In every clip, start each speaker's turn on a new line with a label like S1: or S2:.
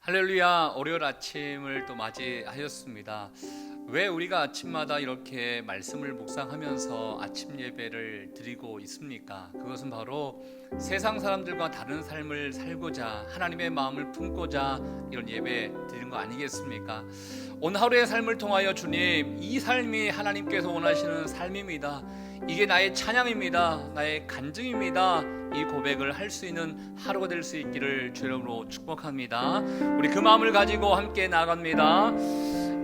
S1: 할렐루야, 월요일 아침을 또 맞이하였습니다. 왜 우리가 아침마다 이렇게 말씀을 묵상하면서 아침 예배를 드리고 있습니까? 그것은 바로 세상 사람들과 다른 삶을 살고자, 하나님의 마음을 품고자 이런 예배 드리는 거 아니겠습니까? 오늘 하루의 삶을 통하여 주님, 이 삶이 하나님께서 원하시는 삶입니다. 이게 나의 찬양입니다. 나의 간증입니다. 이 고백을 할 수 있는 하루가 될 수 있기를 주 이름으로 축복합니다. 우리 그 마음을 가지고 함께 나아갑니다.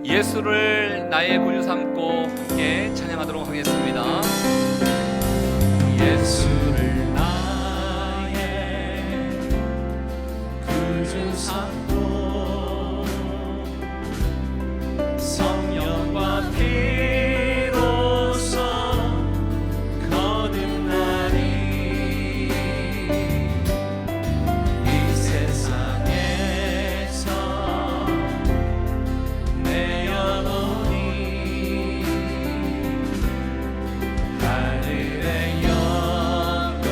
S1: 예수를 나의 구주 삼고 함께 찬양하도록 하겠습니다.
S2: 예수를 나의 구주 삼고 성령과 피로써 거듭나리. 이 세상에서 내 영혼이 하늘의 영광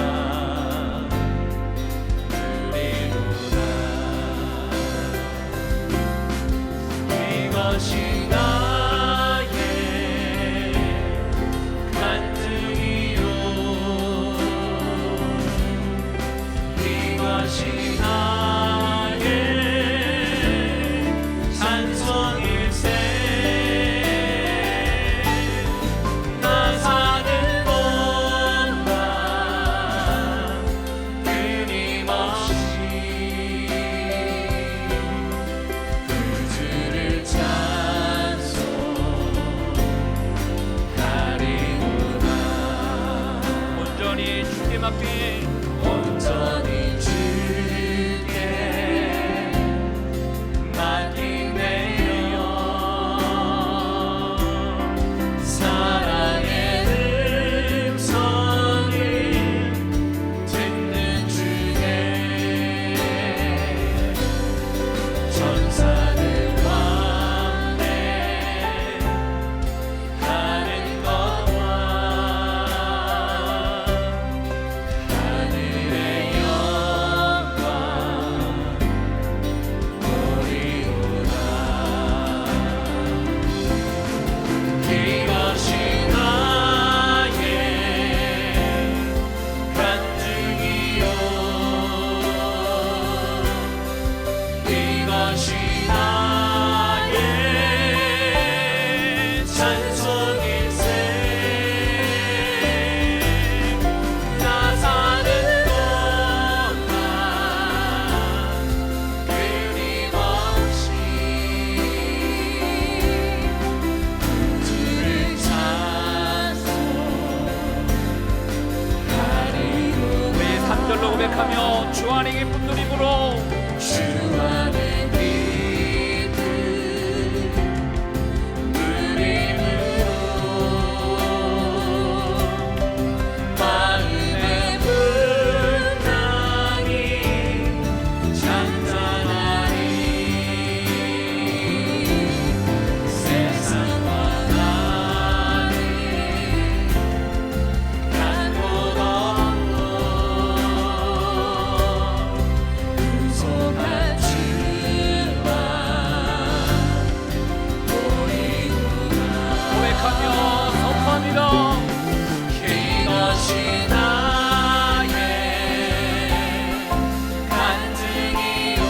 S2: 누리로다. 이것이 나의 간증이요, 이것이 나의 찬송일세. 나 사는 곳만 끊임없이 구주를 찬송하리로다.
S1: 온전히 주께 맡긴
S2: 온전히 주께 맡긴 내 영, 사랑의 음성을 듣는 주께 천사들과 함께 하는 것과 하늘의 영광 보리로다. 이것이 나의 간증이요, 이것이 나의 찬송일세. 나 사는 곳만 끊임없이 주를 찬송하리로다.
S1: 우리 3절로 고백하며 주 안에 기쁜 누림으로
S2: 주 안에 기쁜 누림으로 마음의 분당이 장단하리. 세상과 나를 간 곳 없고 구속한 주와 보이구나.
S1: 고백하며 선포합니다.
S2: 이것이 나의 간증이요,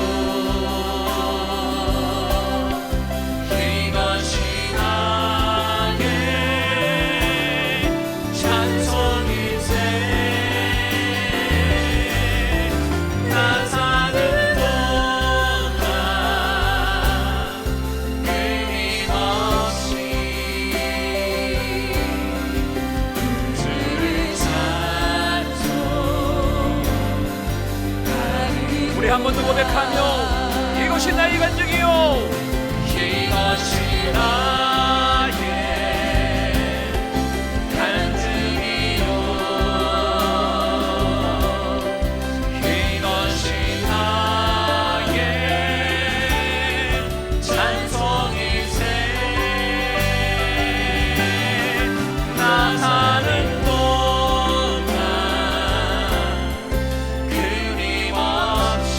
S2: 이것이 나의 찬송일세. 나 사는 동안 끊임없이 주를 찬송하리.
S1: 우리 한 번 더 고백하며 이것이 나의 간증이요,
S2: 이것이 나의 간증이요, 이것이 나의 찬송일세. 나 사는 동안 끊임없이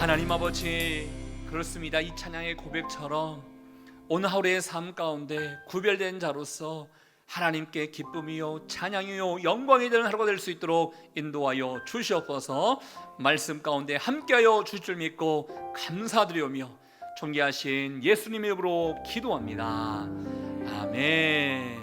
S1: 하나님 아버지, 그렇습니다. 이 찬양의 고백처럼 오늘 하루의 삶 가운데 구별된 자로서 하나님께 기쁨이요 찬양이요 영광이 되는 하루가 될 수 있도록 인도하여 주시옵소서. 말씀 가운데 함께하여 주실 줄 믿고 감사드리오며 존귀하신 예수님의 이름으로 기도합니다. 아멘.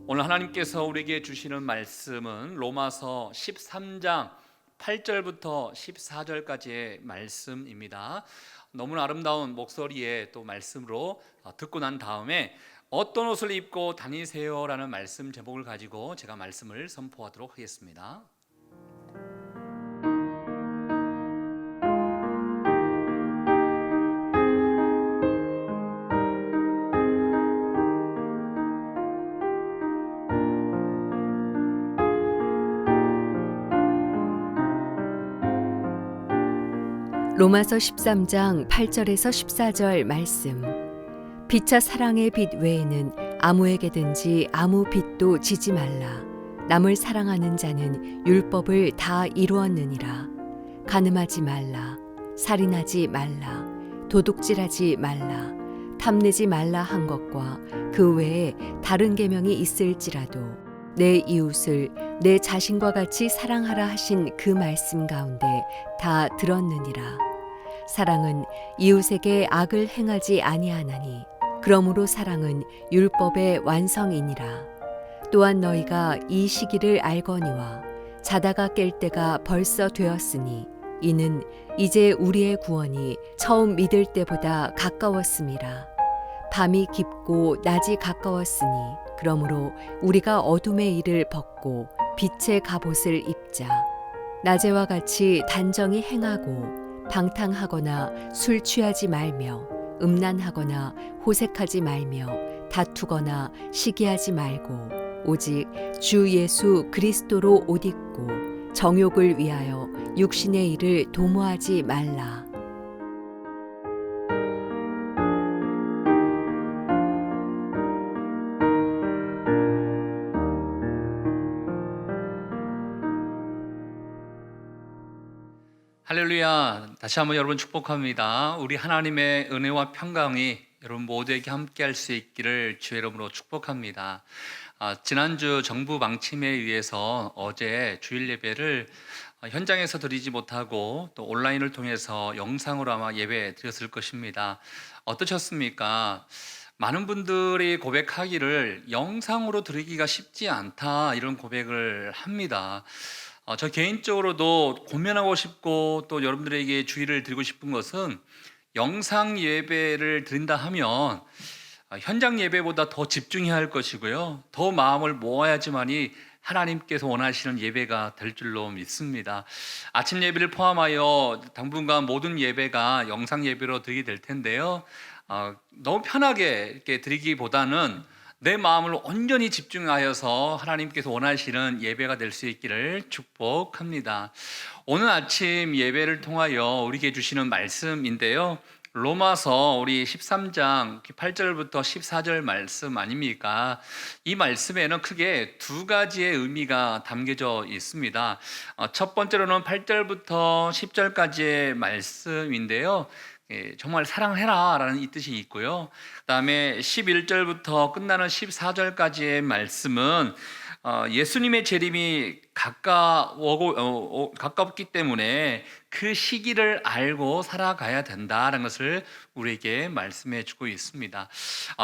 S1: 오늘 하나님께서 우리에게 주시는 말씀은 로마서 13장 8절부터 14절까지의 말씀입니다. 너무나 아름다운 목소리의 또 말씀으로 듣고 난 다음에 어떤 옷을 입고 다니세요? 라는 말씀 제목을 가지고 제가 말씀을 선포하도록 하겠습니다.
S3: 로마서 13장 8절에서 14절 말씀. 피차 사랑의 빛 외에는 아무에게든지 아무 빚도 지지 말라. 남을 사랑하는 자는 율법을 다 이루었느니라. 간음하지 말라. 살인하지 말라. 도둑질하지 말라. 탐내지 말라 한 것과 그 외에 다른 계명이 있을지라도 내 이웃을 내 자신과 같이 사랑하라 하신 그 말씀 가운데 다 들었느니라. 사랑은 이웃에게 악을 행하지 아니하나니 그러므로 사랑은 율법의 완성이니라. 또한 너희가 이 시기를 알거니와 자다가 깰 때가 벌써 되었으니 이는 이제 우리의 구원이 처음 믿을 때보다 가까웠음이라. 밤이 깊고 낮이 가까웠으니 그러므로 우리가 어둠의 일을 벗고 빛의 갑옷을 입자. 낮에와 같이 단정히 행하고 방탕하거나 술 취하지 말며 음란하거나 호색하지 말며 다투거나 시기하지 말고 오직 주 예수 그리스도로 옷 입고 정욕을 위하여 육신의 일을 도모하지 말라.
S1: 할렐루야. 다시 한번 여러분 축복합니다. 우리 하나님의 은혜와 평강이 여러분 모두에게 함께할 수 있기를 주의 이름으로 축복합니다. 지난주 정부 방침에 의해서 어제 주일 예배를 현장에서 드리지 못하고 또 온라인을 통해서 영상으로 아마 예배 드렸을 것입니다. 어떠셨습니까? 많은 분들이 고백하기를 영상으로 드리기가 쉽지 않다 이런 고백을 합니다. 저 개인적으로도 고민하고 싶고 또 여러분들에게 주의를 드리고 싶은 것은 영상 예배를 드린다 하면 현장 예배보다 더 집중해야 할 것이고요. 더 마음을 모아야지만이 하나님께서 원하시는 예배가 될 줄로 믿습니다. 아침 예배를 포함하여 당분간 모든 예배가 영상 예배로 드리게 될 텐데요. 너무 편하게 이렇게 드리기보다는 내 마음을 온전히 집중하여서 하나님께서 원하시는 예배가 될 수 있기를 축복합니다. 오늘 아침 예배를 통하여 우리에게 주시는 말씀인데요. 로마서 우리 13장 8절부터 14절 말씀 아닙니까? 이 말씀에는 크게 두 가지의 의미가 담겨져 있습니다. 첫 번째로는 8절부터 10절까지의 말씀인데요. 정말 사랑해라 라는 이 뜻이 있고요. 그 다음에 11절부터 끝나는 14절까지의 말씀은 예수님의 재림이 가깝기 때문에 그 시기를 알고 살아가야 된다는 것을 우리에게 말씀해 주고 있습니다.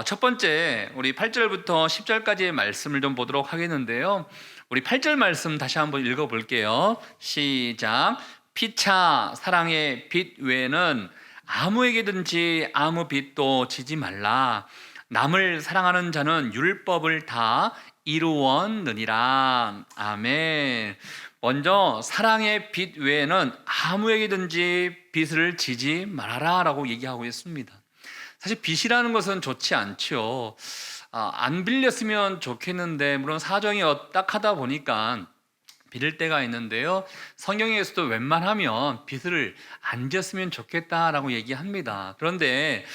S1: 첫 번째 우리 8절부터 10절까지의 말씀을 좀 보도록 하겠는데요. 우리 8절 말씀 다시 한번 읽어볼게요. 시작. 피차 사랑의 빛 외에는 아무에게든지 아무 빚도 지지 말라. 남을 사랑하는 자는 율법을 다 이루었느니라. 아멘. 먼저 사랑의 빚 외에는 아무에게든지 빚을 지지 말아라 라고 얘기하고 있습니다. 사실 빚이라는 것은 좋지 않죠. 안 빌렸으면 좋겠는데 물론 사정이 딱하다 보니까 빌릴 때가 있는데요. 성경에서도 웬만하면 빚을 안 졌으면 좋겠다라고 얘기합니다. 그런데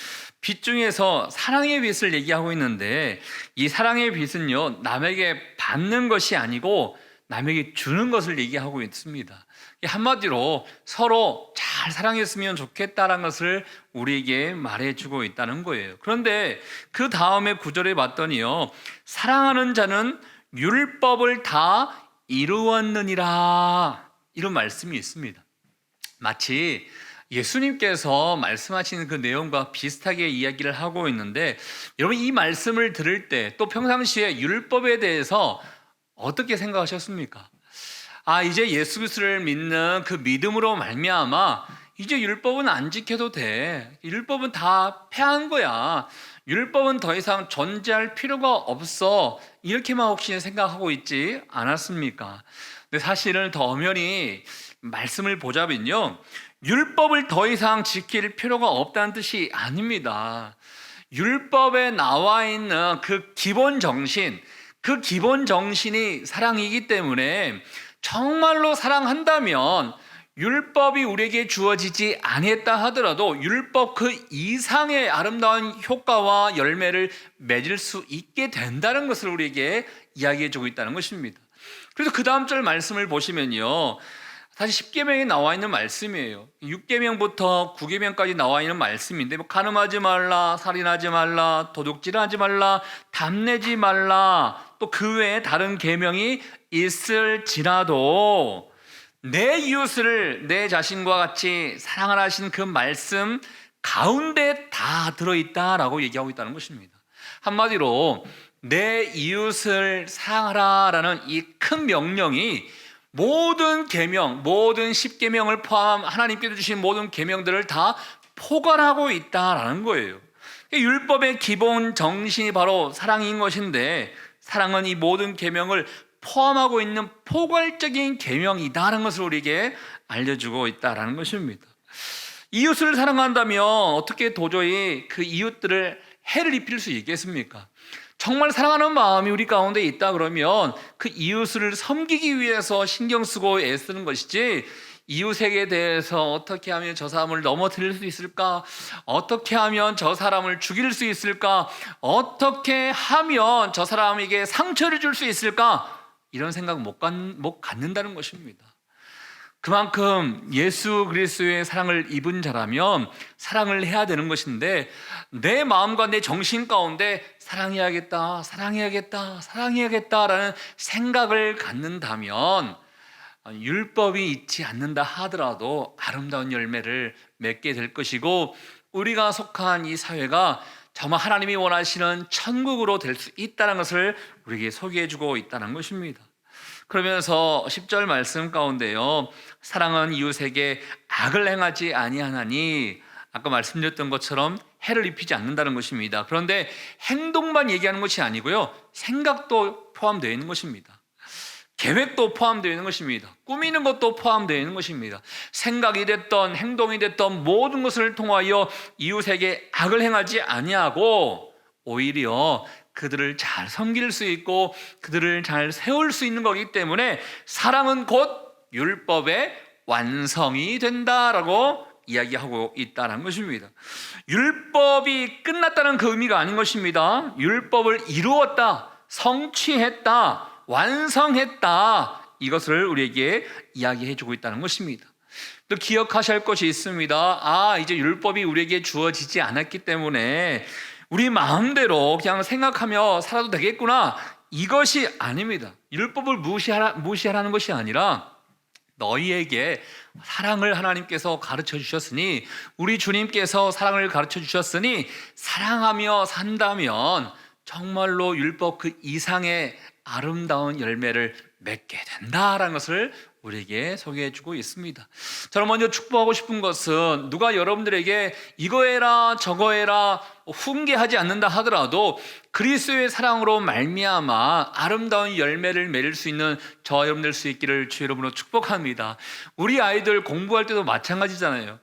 S1: 빚 중에서 사랑의 빚을 얘기하고 있는데 이 사랑의 빚은요, 남에게 받는 것이 아니고 남에게 주는 것을 얘기하고 있습니다. 한마디로 서로 잘 사랑했으면 좋겠다는 것을 우리에게 말해주고 있다는 거예요. 그런데 그 다음에 구절에 봤더니요, 사랑하는 자는 율법을 다 이루었느니라, 이런 말씀이 있습니다. 마치 예수님께서 말씀하시는 그 내용과 비슷하게 이야기를 하고 있는데, 여러분 이 말씀을 들을 때 또 평상시에 율법에 대해서 어떻게 생각하셨습니까? 이제 예수 그리스도를 믿는 그 믿음으로 말미암아 이제 율법은 안 지켜도 돼. 율법은 다 패한 거야. 율법은 더 이상 존재할 필요가 없어. 이렇게만 혹시 생각하고 있지 않았습니까? 근데 사실은 더 엄연히 말씀을 보자면요, 율법을 더 이상 지킬 필요가 없다는 뜻이 아닙니다. 율법에 나와 있는 그 기본 정신, 그 기본 정신이 사랑이기 때문에 정말로 사랑한다면 율법이 우리에게 주어지지 아니했다 하더라도 율법 그 이상의 아름다운 효과와 열매를 맺을 수 있게 된다는 것을 우리에게 이야기해 주고 있다는 것입니다. 그래서 그 다음 절 말씀을 보시면요, 사실 10계명에 나와 있는 말씀이에요. 6계명부터 9계명까지 나와 있는 말씀인데, 간음하지 말라, 살인하지 말라, 도둑질하지 말라, 담내지 말라, 또 그 외에 다른 계명이 있을지라도 내 이웃을 내 자신과 같이 사랑하라 하신 그 말씀 가운데 다 들어있다라고 얘기하고 있다는 것입니다. 한마디로 내 이웃을 사랑하라라는 이 큰 명령이 모든 계명, 모든 10계명을 포함 하나님께서 주신 모든 계명들을 다 포괄하고 있다라는 거예요. 율법의 기본 정신이 바로 사랑인 것인데, 사랑은 이 모든 계명을 포함하고 있는 포괄적인 계명이다라는 것을 우리에게 알려주고 있다라는 것입니다. 이웃을 사랑한다면 어떻게 도저히 그 이웃들을 해를 입힐 수 있겠습니까? 정말 사랑하는 마음이 우리 가운데 있다 그러면 그 이웃을 섬기기 위해서 신경 쓰고 애쓰는 것이지, 이웃에게 대해서 어떻게 하면 저 사람을 넘어뜨릴 수 있을까? 어떻게 하면 저 사람을 죽일 수 있을까? 어떻게 하면 저 사람에게 상처를 줄 수 있을까? 이런 생각 못 갖는다는 것입니다. 그만큼 예수 그리스도의 사랑을 입은 자라면 사랑을 해야 되는 것인데, 내 마음과 내 정신 가운데 사랑해야겠다, 사랑해야겠다, 사랑해야겠다라는 생각을 갖는다면 율법이 있지 않는다 하더라도 아름다운 열매를 맺게 될 것이고, 우리가 속한 이 사회가 정말 하나님이 원하시는 천국으로 될 수 있다는 것을 우리에게 소개해주고 있다는 것입니다. 그러면서 10절 말씀 가운데요, 사랑은 이웃에게 악을 행하지 아니하나니, 아까 말씀드렸던 것처럼 해를 입히지 않는다는 것입니다. 그런데 행동만 얘기하는 것이 아니고요, 생각도 포함되어 있는 것입니다. 계획도 포함되어 있는 것입니다. 꾸미는 것도 포함되어 있는 것입니다. 생각이 됐던 행동이 됐던 모든 것을 통하여 이웃에게 악을 행하지 아니하고 오히려 그들을 잘 섬길 수 있고 그들을 잘 세울 수 있는 거기 때문에 사랑은 곧 율법의 완성이 된다라고 이야기하고 있다는 것입니다. 율법이 끝났다는 그 의미가 아닌 것입니다. 율법을 이루었다, 성취했다, 완성했다, 이것을 우리에게 이야기해 주고 있다는 것입니다. 또 기억하셔야 할 것이 있습니다. 이제 율법이 우리에게 주어지지 않았기 때문에 우리 마음대로 그냥 생각하며 살아도 되겠구나, 이것이 아닙니다. 율법을 무시하라는 것이 아니라 너희에게 사랑을 하나님께서 가르쳐 주셨으니, 우리 주님께서 사랑을 가르쳐 주셨으니 사랑하며 산다면 정말로 율법 그 이상의 아름다운 열매를 맺게 된다라는 것을 우리에게 소개해 주고 있습니다. 저는 먼저 축복하고 싶은 것은, 누가 여러분들에게 이거 해라 저거 해라 훈계하지 않는다 하더라도 그리스도의 사랑으로 말미암아 아름다운 열매를 맺을 수 있는 저와 여러분들 수 있기를 주 이름으로 축복합니다. 우리 아이들 공부할 때도 마찬가지잖아요.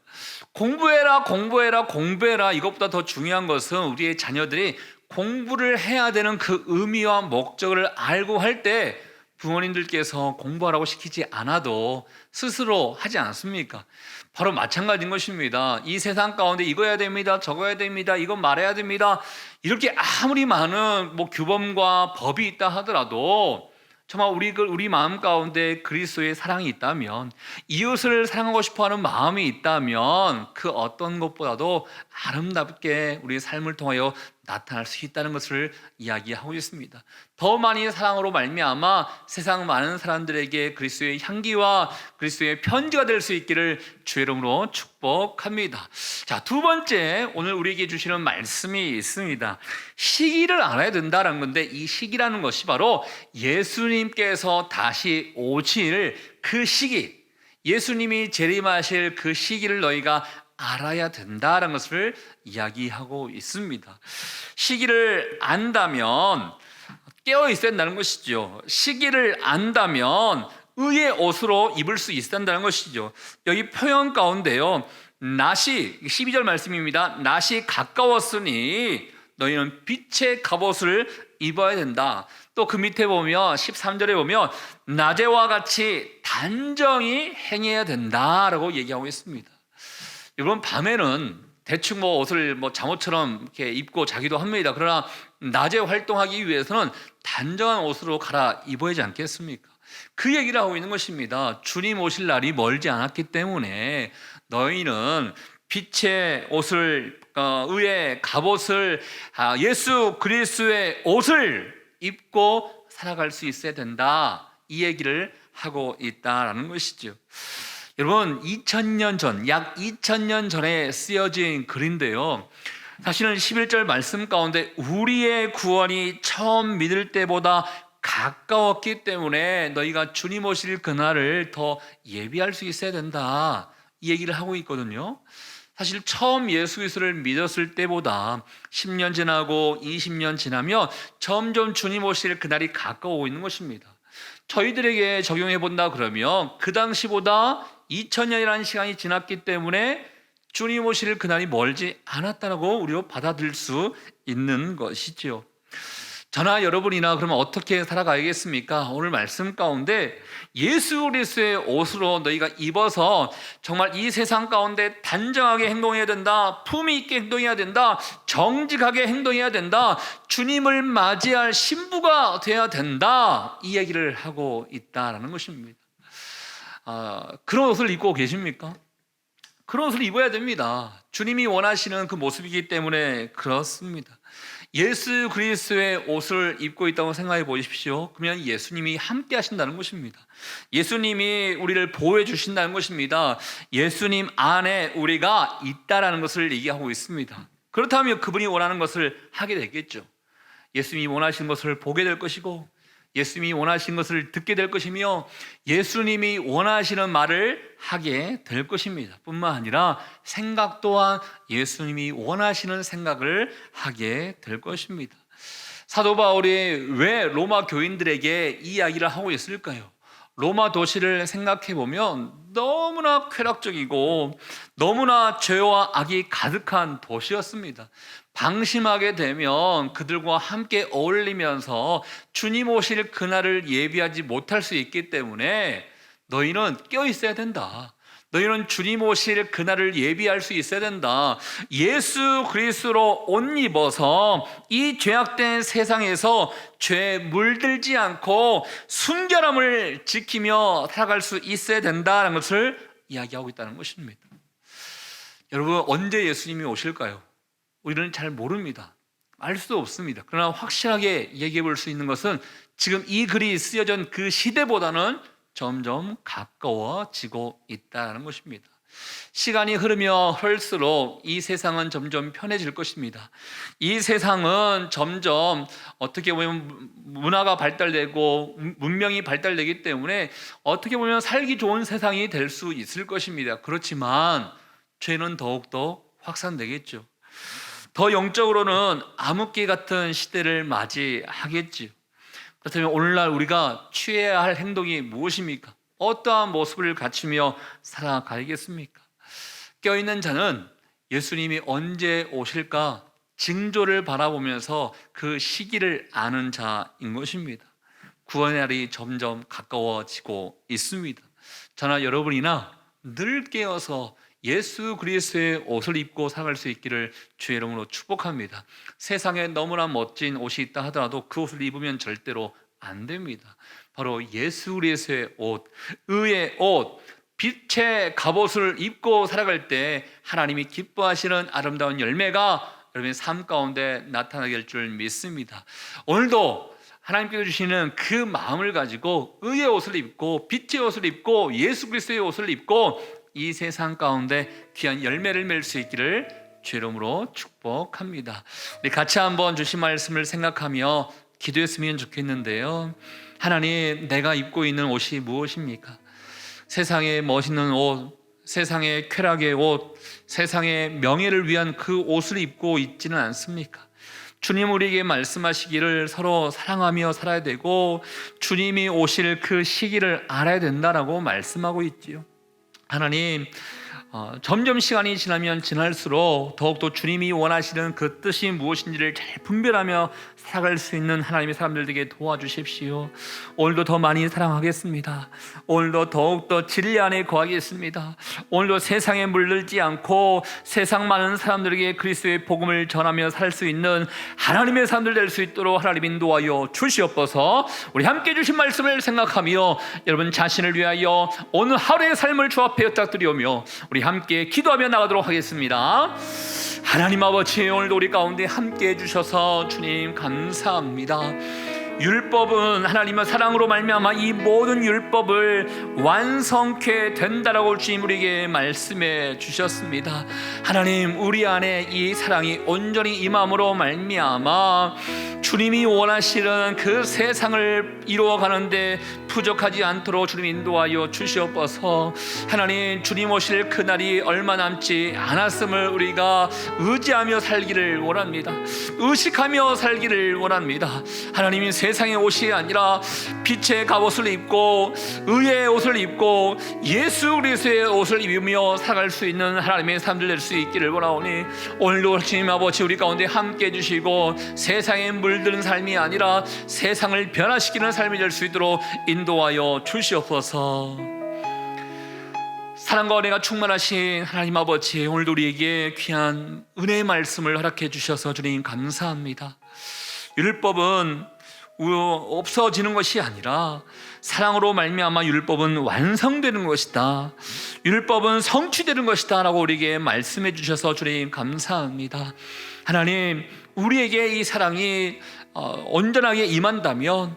S1: 공부해라 공부해라 공부해라, 이것보다 더 중요한 것은 우리의 자녀들이 공부를 해야 되는 그 의미와 목적을 알고 할 때 부모님들께서 공부하라고 시키지 않아도 스스로 하지 않습니까? 바로 마찬가지인 것입니다. 이 세상 가운데 이거 해야 됩니다, 저거 해야 됩니다, 이거 말해야 됩니다, 이렇게 아무리 많은 규범과 법이 있다 하더라도 정말 우리 마음 가운데 그리스도의 사랑이 있다면, 이웃을 사랑하고 싶어하는 마음이 있다면 그 어떤 것보다도 아름답게 우리의 삶을 통하여 나타날 수 있다는 것을 이야기하고 있습니다. 더 많이 사랑으로 말미암아 세상 많은 사람들에게 그리스도의 향기와 그리스도의 편지가 될 수 있기를 주의 이름으로 축복합니다. 자, 두 번째, 오늘 우리에게 주시는 말씀이 있습니다. 시기를 알아야 된다는 건데, 이 시기라는 것이 바로 예수님께서 다시 오실 그 시기, 예수님이 재림하실 그 시기를 너희가 알아야 된다는 것을 이야기하고 있습니다. 시기를 안다면 깨어 있어야 된다는 것이죠. 시기를 안다면 의의 옷으로 입을 수 있어야 된다는 것이죠. 여기 표현 가운데요, 낮이, 12절 말씀입니다. 낮이 가까웠으니 너희는 빛의 갑옷을 입어야 된다. 또 그 밑에 보면 13절에 보면 낮에와 같이 단정히 행해야 된다라고 얘기하고 있습니다. 여러분, 밤에는 대충 옷을 잠옷처럼 이렇게 입고 자기도 합니다. 그러나 낮에 활동하기 위해서는 단정한 옷으로 갈아 입어야 하지 않겠습니까? 그 얘기를 하고 있는 것입니다. 주님 오실 날이 멀지 않았기 때문에 너희는 빛의 옷을, 의의 갑옷을, 예수 그리스도의 옷을 입고 살아갈 수 있어야 된다, 이 얘기를 하고 있다라는 것이죠. 여러분, 2000년 전, 약 2000년 전에 쓰여진 글인데요, 사실은 11절 말씀 가운데 우리의 구원이 처음 믿을 때보다 가까웠기 때문에 너희가 주님 오실 그날을 더 예비할 수 있어야 된다, 이 얘기를 하고 있거든요. 사실 처음 예수 그리스도를 믿었을 때보다 10년 지나고 20년 지나면 점점 주님 오실 그날이 가까워오고 있는 것입니다. 저희들에게 적용해 본다 그러면 그 당시보다 2000년이라는 시간이 지났기 때문에 주님 오실 그날이 멀지 않았다고 우리로 받아들일 수 있는 것이죠. 저나 여러분이나 그러면 어떻게 살아가야겠습니까? 오늘 말씀 가운데 예수 그리스도의 옷으로 너희가 입어서 정말 이 세상 가운데 단정하게 행동해야 된다, 품위 있게 행동해야 된다, 정직하게 행동해야 된다, 주님을 맞이할 신부가 되어야 된다, 이 얘기를 하고 있다라는 것입니다. 그런 옷을 입고 계십니까? 그런 옷을 입어야 됩니다. 주님이 원하시는 그 모습이기 때문에 그렇습니다. 예수 그리스도의 옷을 입고 있다고 생각해 보십시오. 그러면 예수님이 함께 하신다는 것입니다. 예수님이 우리를 보호해 주신다는 것입니다. 예수님 안에 우리가 있다라는 것을 얘기하고 있습니다. 그렇다면 그분이 원하는 것을 하게 되겠죠. 예수님이 원하시는 것을 보게 될 것이고, 예수님이 원하시는 것을 듣게 될 것이며, 예수님이 원하시는 말을 하게 될 것입니다. 뿐만 아니라 생각 또한 예수님이 원하시는 생각을 하게 될 것입니다. 사도 바울이 왜 로마 교인들에게 이 이야기를 하고 있을까요? 로마 도시를 생각해 보면 너무나 쾌락적이고 너무나 죄와 악이 가득한 도시였습니다. 방심하게 되면 그들과 함께 어울리면서 주님 오실 그날을 예비하지 못할 수 있기 때문에 너희는 깨어 있어야 된다. 너희는 주님 오실 그날을 예비할 수 있어야 된다. 예수 그리스도로 옷 입어서 이 죄악된 세상에서 죄에 물들지 않고 순결함을 지키며 살아갈 수 있어야 된다는 것을 이야기하고 있다는 것입니다. 여러분, 언제 예수님이 오실까요? 우리는 잘 모릅니다. 알 수도 없습니다. 그러나 확실하게 얘기해 볼 수 있는 것은 지금 이 글이 쓰여진 그 시대보다는 점점 가까워지고 있다는 것입니다. 시간이 흐르며 흐를수록 이 세상은 점점 편해질 것입니다. 이 세상은 점점 어떻게 보면 문화가 발달되고 문명이 발달되기 때문에 어떻게 보면 살기 좋은 세상이 될 수 있을 것입니다. 그렇지만 죄는 더욱더 확산되겠죠. 더 영적으로는 암흑기 같은 시대를 맞이하겠지요. 그렇다면 오늘날 우리가 취해야 할 행동이 무엇입니까? 어떠한 모습을 갖추며 살아가야겠습니까? 껴있는 자는 예수님이 언제 오실까 징조를 바라보면서 그 시기를 아는 자인 것입니다. 구원의 날이 점점 가까워지고 있습니다. 저나 여러분이나 늘 깨어서 예수 그리스도의 옷을 입고 살아갈 수 있기를 주의 이름으로 축복합니다. 세상에 너무나 멋진 옷이 있다 하더라도 그 옷을 입으면 절대로 안 됩니다. 바로 예수 그리스도의 옷, 의의 옷, 빛의 갑옷을 입고 살아갈 때 하나님이 기뻐하시는 아름다운 열매가 여러분의 삶 가운데 나타나게 될 줄 믿습니다. 오늘도 하나님께서 주시는 그 마음을 가지고 의의 옷을 입고 빛의 옷을 입고 예수 그리스도의 옷을 입고 이 세상 가운데 귀한 열매를 맺을 수 있기를 주의 이름으로 축복합니다. 우리 같이 한번 주신 말씀을 생각하며 기도했으면 좋겠는데요. 하나님, 내가 입고 있는 옷이 무엇입니까? 세상의 멋있는 옷, 세상의 쾌락의 옷, 세상의 명예를 위한 그 옷을 입고 있지는 않습니까? 주님 우리에게 말씀하시기를 서로 사랑하며 살아야 되고 주님이 오실 그 시기를 알아야 된다라고 말씀하고 있지요. 하나님, 점점 시간이 지나면 지날수록 더욱더 주님이 원하시는 그 뜻이 무엇인지를 잘 분별하며 살아갈 수 있는 하나님의 사람들 되게 도와주십시오. 오늘도 더 많이 사랑하겠습니다. 오늘도 더욱더 진리 안에 거하겠습니다. 오늘도 세상에 물들지 않고 세상 많은 사람들에게 그리스도의 복음을 전하며 살 수 있는 하나님의 사람들 될 수 있도록 하나님 인도하여 주시옵소서. 우리 함께 주신 말씀을 생각하며 여러분 자신을 위하여 오늘 하루의 삶을 주 앞에 부탁드리오며 우리 함께 기도하며 나가도록 하겠습니다. 하나님 아버지, 오늘도 우리 가운데 함께 해주셔서 주님 감사합니다. 율법은 하나님의 사랑으로 말미암아 이 모든 율법을 완성케 된다라고 주님 우리에게 말씀해 주셨습니다. 하나님, 우리 안에 이 사랑이 온전히 임함으로 말미암아 주님이 원하시는 그 세상을 이루어가는데 부족하지 않도록 주님 인도하여 주시옵소서. 하나님, 주님 오실 그날이 얼마 남지 않았음을 우리가 의지하며 살기를 원합니다. 의식하며 살기를 원합니다. 하나님이 세상의 옷이 아니라 빛의 갑옷을 입고 의의 옷을 입고 예수 그리스도의 옷을 입으며 살아갈 수 있는 하나님의 사람들 될 수 있기를 원하오니 오늘도 주님 아버지 우리 가운데 함께 해주시고 세상에 물드는 삶이 아니라 세상을 변화시키는 삶이 될 수 있도록 인도하여 주시옵소서. 사랑과 은혜가 충만하신 하나님 아버지, 오늘도 우리에게 귀한 은혜의 말씀을 허락해 주셔서 주님 감사합니다. 율법은 없어지는 것이 아니라 사랑으로 말미암아 율법은 완성되는 것이다, 율법은 성취되는 것이다 라고 우리에게 말씀해 주셔서 주님 감사합니다. 하나님, 우리에게 이 사랑이 온전하게 임한다면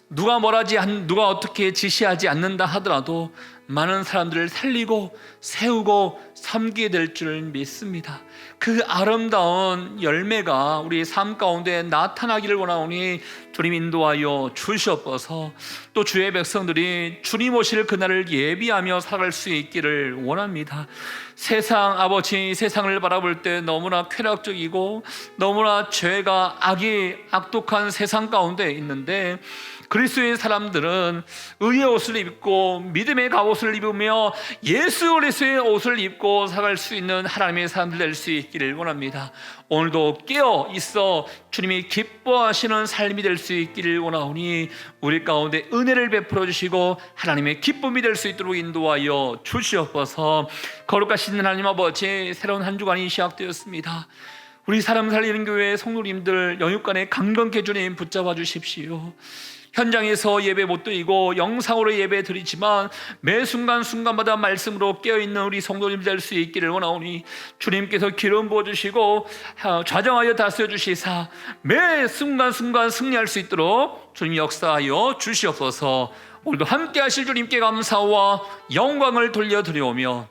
S1: 누가 누가 어떻게 지시하지 않는다 하더라도 많은 사람들을 살리고 세우고 섬기게 될 줄 믿습니다. 그 아름다운 열매가 우리의 삶 가운데 나타나기를 원하오니 주님 인도하여 주시옵소서. 또 주의 백성들이 주님 오실 그날을 예비하며 살아갈 수 있기를 원합니다. 세상 아버지, 세상을 바라볼 때 너무나 쾌락적이고 너무나 죄가 악독한 세상 가운데 있는데 그리스도의 사람들은 의의 옷을 입고 믿음의 갑옷을 입으며 예수 그리스도의 옷을 입고 살아갈 수 있는 하나님의 사람들 될 수 있기를 원합니다. 오늘도 깨어 있어 주님이 기뻐하시는 삶이 될 수 있기를 원하오니 우리 가운데 은혜를 베풀어 주시고 하나님의 기쁨이 될 수 있도록 인도하여 주시옵소서. 거룩하신 하나님 아버지, 새로운 한 주간이 시작되었습니다. 우리 사람 살리는 교회 성도님들 영육간에 강건케 주님 붙잡아 주십시오. 현장에서 예배 못 드리고 영상으로 예배 드리지만 매 순간순간마다 말씀으로 깨어있는 우리 성도님 될 수 있기를 원하오니 주님께서 기름 부어주시고 좌정하여 다스려 주시사 매 순간순간 승리할 수 있도록 주님 역사하여 주시옵소서. 오늘도 함께 하실 주님께 감사와 영광을 돌려드리오며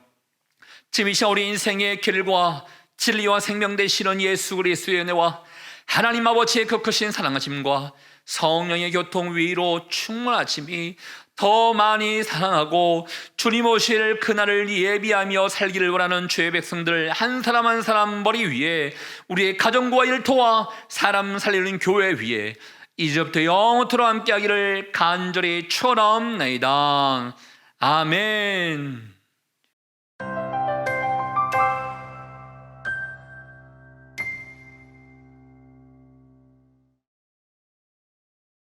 S1: 지금 이 시간 우리 인생의 길과 진리와 생명 되시는 예수 그리스도의 은혜와 하나님 아버지의 그 크신 사랑하심과 성령의 교통 위로 충만하심이 더 많이 사랑하고 주님 오실 그날을 예비하며 살기를 원하는 주의 백성들 한 사람 한 사람 머리 위에 우리의 가정과 일터와 사람 살리는 교회 위에 이제부터 영원토록 함께하기를 간절히 축원하옵나이다. 아멘.